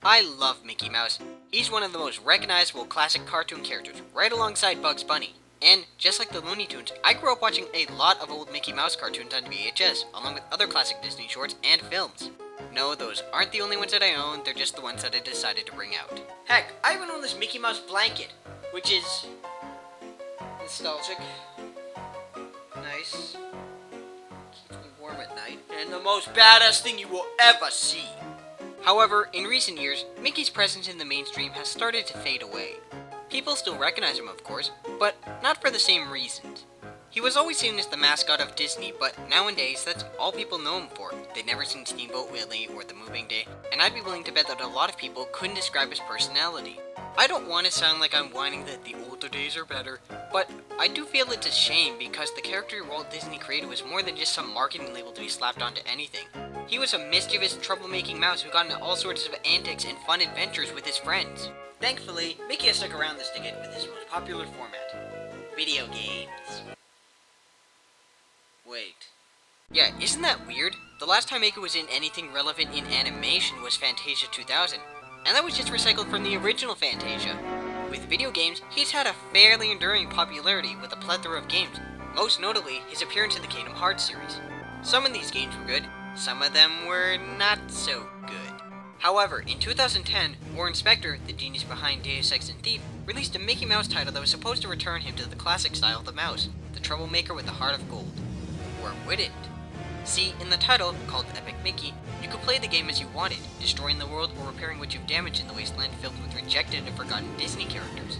I love Mickey Mouse. He's one of the most recognizable classic cartoon characters, right alongside Bugs Bunny. And, just like the Looney Tunes, I grew up watching a lot of old Mickey Mouse cartoons on VHS, along with other classic Disney shorts and films. No, those aren't the only ones that I own, they're just the ones that I decided to bring out. Heck, I even own this Mickey Mouse blanket, which is nostalgic, nice, keeps me warm at night, and the most badass thing you will ever see. However, in recent years, Mickey's presence in the mainstream has started to fade away. People still recognize him, of course, but not for the same reasons. He was always seen as the mascot of Disney, but nowadays that's all people know him for. They'd never seen Steamboat Willie or The Moving Day, and I'd be willing to bet that a lot of people couldn't describe his personality. I don't want to sound like I'm whining that the older days are better, but I do feel it's a shame because the character Walt Disney created was more than just some marketing label to be slapped onto anything. He was a mischievous, troublemaking mouse who got into all sorts of antics and fun adventures with his friends. Thankfully, Mickey has stuck around this decade with his most popular format, video games. Wait. Yeah, isn't that weird? The last time Mickey was in anything relevant in animation was Fantasia 2000, and that was just recycled from the original Fantasia. With video games, he's had a fairly enduring popularity with a plethora of games, most notably his appearance in the Kingdom Hearts series. Some of these games were good, some of them were not so good. However, in 2010, Warren Spector, the genius behind Deus Ex and Thief, released a Mickey Mouse title that was supposed to return him to the classic style of the mouse, the troublemaker with the heart of gold. Or would it? See, in the title, called Epic Mickey, you could play the game as you wanted, destroying the world or repairing what you've damaged in the wasteland filled with rejected and forgotten Disney characters.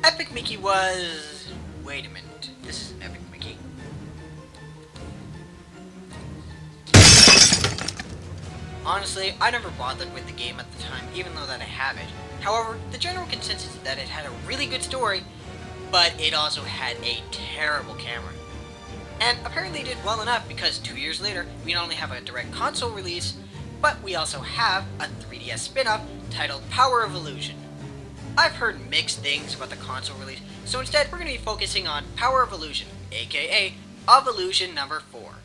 Epic Mickey was... Wait a minute, this isn't Epic Mickey. Honestly, I never bothered with the game at the time, even though that I have it. However, the general consensus is that it had a really good story, but it also had a terrible camera. And apparently did well enough because 2 years later, we not only have a direct console release, but we also have a 3DS spin-off titled Power of Illusion. I've heard mixed things about the console release, so instead we're going to be focusing on Power of Illusion, aka Of Illusion number 4.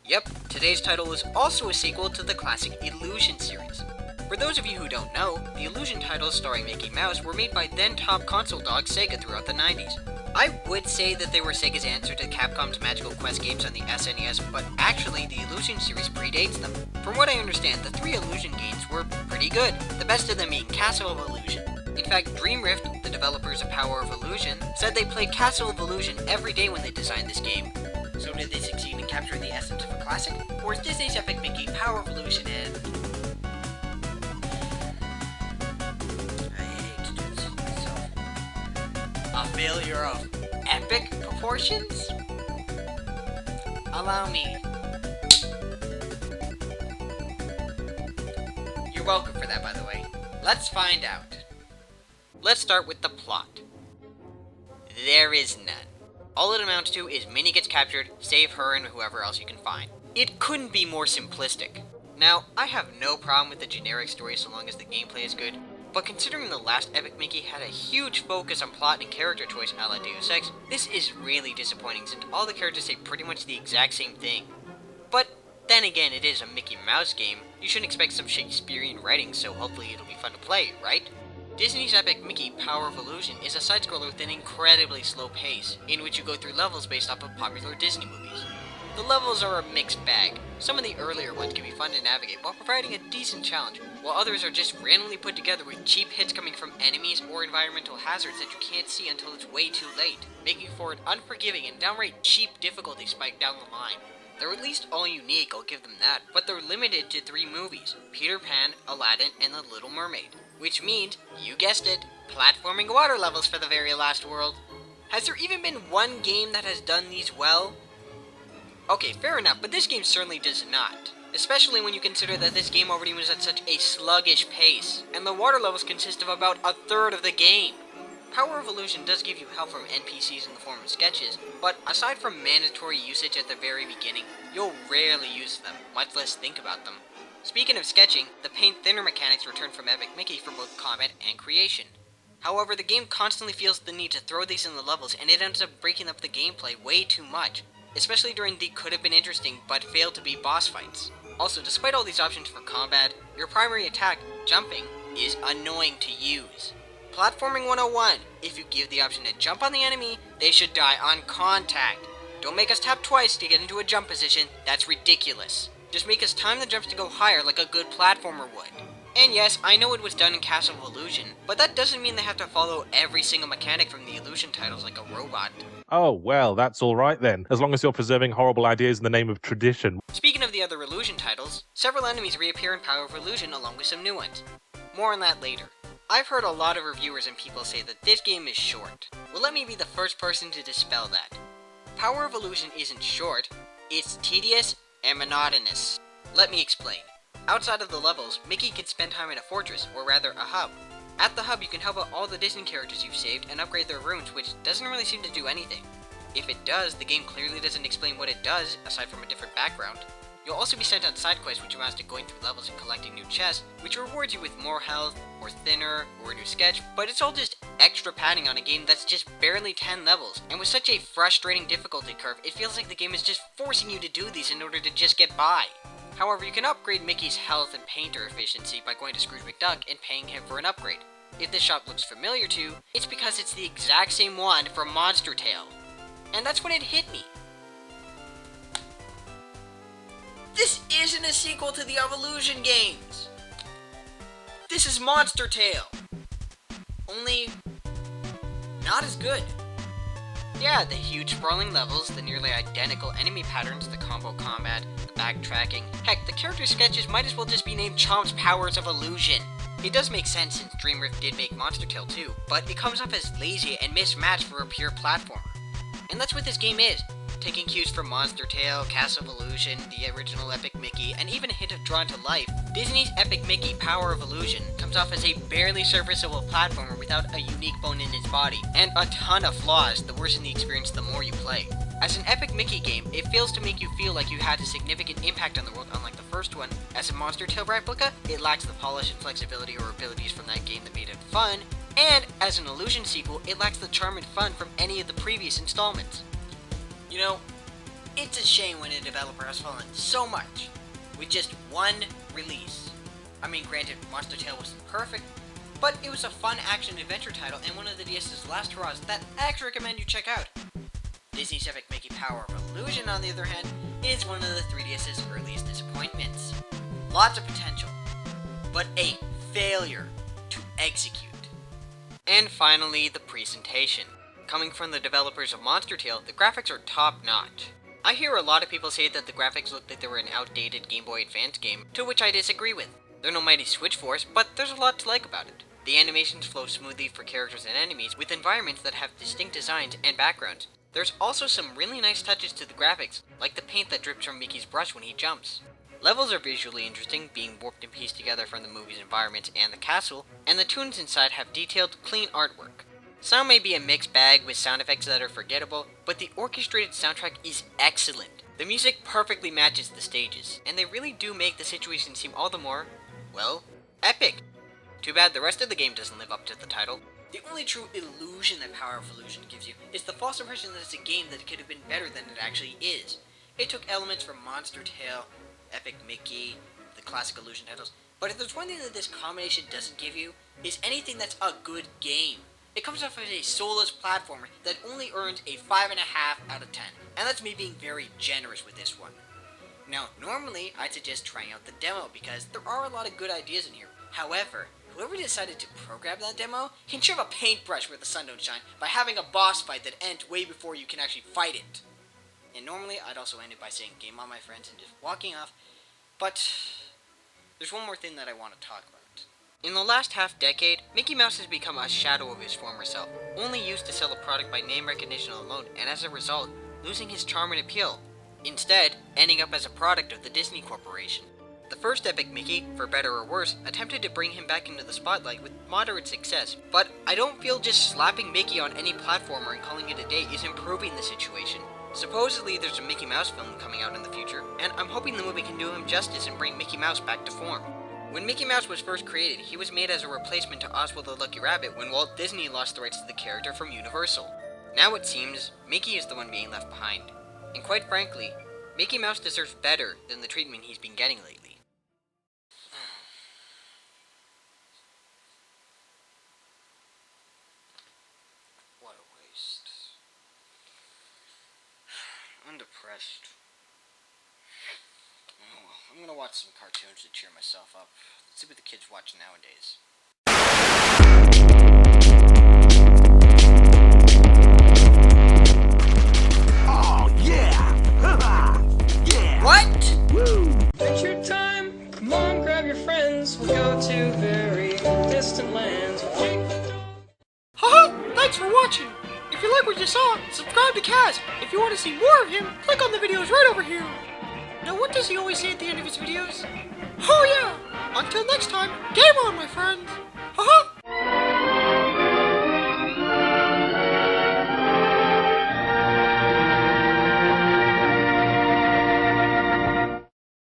Yep, today's title is also a sequel to the classic Illusion series. For those of you who don't know, the Illusion titles starring Mickey Mouse were made by then-top console dog Sega throughout the 90s. I would say that they were Sega's answer to Capcom's Magical Quest games on the SNES, but actually the Illusion series predates them. From what I understand, the 3 Illusion games were pretty good, the best of them being Castle of Illusion. In fact, Dream Rift, the developers of Power of Illusion, said they played Castle of Illusion every day when they designed this game. So did they succeed in capturing the essence of a classic? Or is Disney's Epic Mickey Power of Illusion and... I hate to do this to myself. A failure of epic proportions? Allow me. You're welcome for that, by the way. Let's find out. Let's start with the plot. There is none. All it amounts to is Minnie gets captured, save her and whoever else you can find. It couldn't be more simplistic. Now, I have no problem with the generic story so long as the gameplay is good, but considering the last Epic Mickey had a huge focus on plot and character choice a la Deus Ex, this is really disappointing since all the characters say pretty much the exact same thing. But then again, it is a Mickey Mouse game, you shouldn't expect some Shakespearean writing, so hopefully it'll be fun to play, right? Disney's Epic Mickey Power of Illusion is a side-scroller with an incredibly slow pace, in which you go through levels based off of popular Disney movies. The levels are a mixed bag. Some of the earlier ones can be fun to navigate while providing a decent challenge, while others are just randomly put together with cheap hits coming from enemies or environmental hazards that you can't see until it's way too late, making for an unforgiving and downright cheap difficulty spike down the line. They're at least all unique, I'll give them that, but they're limited to 3 movies, Peter Pan, Aladdin, and The Little Mermaid. Which means, you guessed it, platforming water levels for the very last world. Has there even been one game that has done these well? Okay, fair enough, but this game certainly does not. Especially when you consider that this game already was at such a sluggish pace, and the water levels consist of about a third of the game. Power of Illusion does give you help from NPCs in the form of sketches, but aside from mandatory usage at the very beginning, you'll rarely use them, much less think about them. Speaking of sketching, the paint thinner mechanics return from Epic Mickey for both combat and creation. However, the game constantly feels the need to throw these in the levels, and it ends up breaking up the gameplay way too much, especially during the could have been interesting but failed to be boss fights. Also, despite all these options for combat, your primary attack, jumping, is annoying to use. Platforming 101, if you give the option to jump on the enemy, they should die on contact. Don't make us tap twice to get into a jump position, that's ridiculous. Just make us time the jumps to go higher like a good platformer would. And yes, I know it was done in Castle of Illusion, but that doesn't mean they have to follow every single mechanic from the Illusion titles like a robot. Oh, well, that's alright then, as long as you're preserving horrible ideas in the name of tradition. Speaking of the other Illusion titles, several enemies reappear in Power of Illusion along with some new ones. More on that later. I've heard a lot of reviewers and people say that this game is short. Well, let me be the first person to dispel that. Power of Illusion isn't short, it's tedious and monotonous. Let me explain. Outside of the levels, Mickey can spend time in a fortress, or rather a hub. At the hub, you can help out all the Disney characters you've saved and upgrade their runes, which doesn't really seem to do anything. If it does, the game clearly doesn't explain what it does, aside from a different background. You'll also be sent on side quests, which amounts to going through levels and collecting new chests, which rewards you with more health, or thinner, or a new sketch, but it's all just extra padding on a game that's just barely 10 levels, and with such a frustrating difficulty curve, it feels like the game is just forcing you to do these in order to just get by. However, you can upgrade Mickey's health and painter efficiency by going to Scrooge McDuck and paying him for an upgrade. If this shop looks familiar to you, it's because it's the exact same one from Monster Tale. And that's when it hit me. This isn't a sequel to the Evolution games! This is Monster Tale! Only not as good. Yeah, the huge sprawling levels, the nearly identical enemy patterns, the combo combat, the backtracking. Heck, the character sketches might as well just be named Chomp's Powers of Illusion. It does make sense since Dreamriff did make Monster Tale too, but it comes off as lazy and mismatched for a pure platformer. And that's what this game is. Taking cues from Monster Tale, Castle of Illusion, the original Epic Mickey, and even a hint of Drawn to Life, Disney's Epic Mickey Power of Illusion comes off as a barely serviceable platformer without a unique bone in its body, and a ton of flaws, the worse in the experience the more you play. As an Epic Mickey game, it fails to make you feel like you had a significant impact on the world unlike the first one. As a Monster Tale replica, it lacks the polish and flexibility or abilities from that game that made it fun, and as an Illusion sequel, it lacks the charm and fun from any of the previous installments. You know, it's a shame when a developer has fallen so much with just one release. I mean, granted, Monster Tale wasn't perfect, but it was a fun action-adventure title and one of the DS's last hurrahs that I actually recommend you check out. Disney's Epic Mickey Power of Illusion, on the other hand, is one of the 3DS's earliest disappointments. Lots of potential, but a failure to execute. And finally, the presentation. Coming from the developers of Monster Tale, the graphics are top-notch. I hear a lot of people say that the graphics look like they were an outdated Game Boy Advance game, to which I disagree with. They're no mighty Switch Force, but there's a lot to like about it. The animations flow smoothly for characters and enemies, with environments that have distinct designs and backgrounds. There's also some really nice touches to the graphics, like the paint that drips from Mickey's brush when he jumps. Levels are visually interesting, being warped and pieced together from the movie's environments and the castle, and the tunes inside have detailed, clean artwork. Sound may be a mixed bag with sound effects that are forgettable, but the orchestrated soundtrack is excellent. The music perfectly matches the stages, and they really do make the situation seem all the more, well, epic. Too bad the rest of the game doesn't live up to the title. The only true illusion that Power of Illusion gives you is the false impression that it's a game that could have been better than it actually is. It took elements from Monster Tale, Epic Mickey, the classic Illusion titles, but if there's one thing that this combination doesn't give you, is anything that's a good game. It comes off as a soulless platformer that only earns a 5.5 out of 10, and that's me being very generous with this one. Now, normally, I'd suggest trying out the demo because there are a lot of good ideas in here. However, whoever decided to program that demo can shove a paintbrush where the sun don't shine by having a boss fight that ends way before you can actually fight it. And normally, I'd also end it by saying game on my friends and just walking off, but there's one more thing that I want to talk about. In the last half-decade, Mickey Mouse has become a shadow of his former self, only used to sell a product by name recognition alone, and as a result, losing his charm and appeal. Instead, ending up as a product of the Disney Corporation. The first Epic Mickey, for better or worse, attempted to bring him back into the spotlight with moderate success, but I don't feel just slapping Mickey on any platformer and calling it a day is improving the situation. Supposedly, there's a Mickey Mouse film coming out in the future, and I'm hoping the movie can do him justice and bring Mickey Mouse back to form. When Mickey Mouse was first created, he was made as a replacement to Oswald the Lucky Rabbit when Walt Disney lost the rights to the character from Universal. Now it seems, Mickey is the one being left behind. And quite frankly, Mickey Mouse deserves better than the treatment he's been getting lately. What a waste. I'm depressed. Oh, well, I'm gonna watch some cartoons to cheer myself up. Let's see what the kids watch nowadays. Oh, yeah! Yeah! What? Woo! Adventure time! Come on, grab your friends. We'll go to very distant lands. We'll take the dog. Haha! Thanks for watching! If you like what you saw, subscribe to Kaz. If you want to see more of him, click on the videos right over here. Now what does he always say at the end of his videos? Oh yeah! Until next time, game on my friends!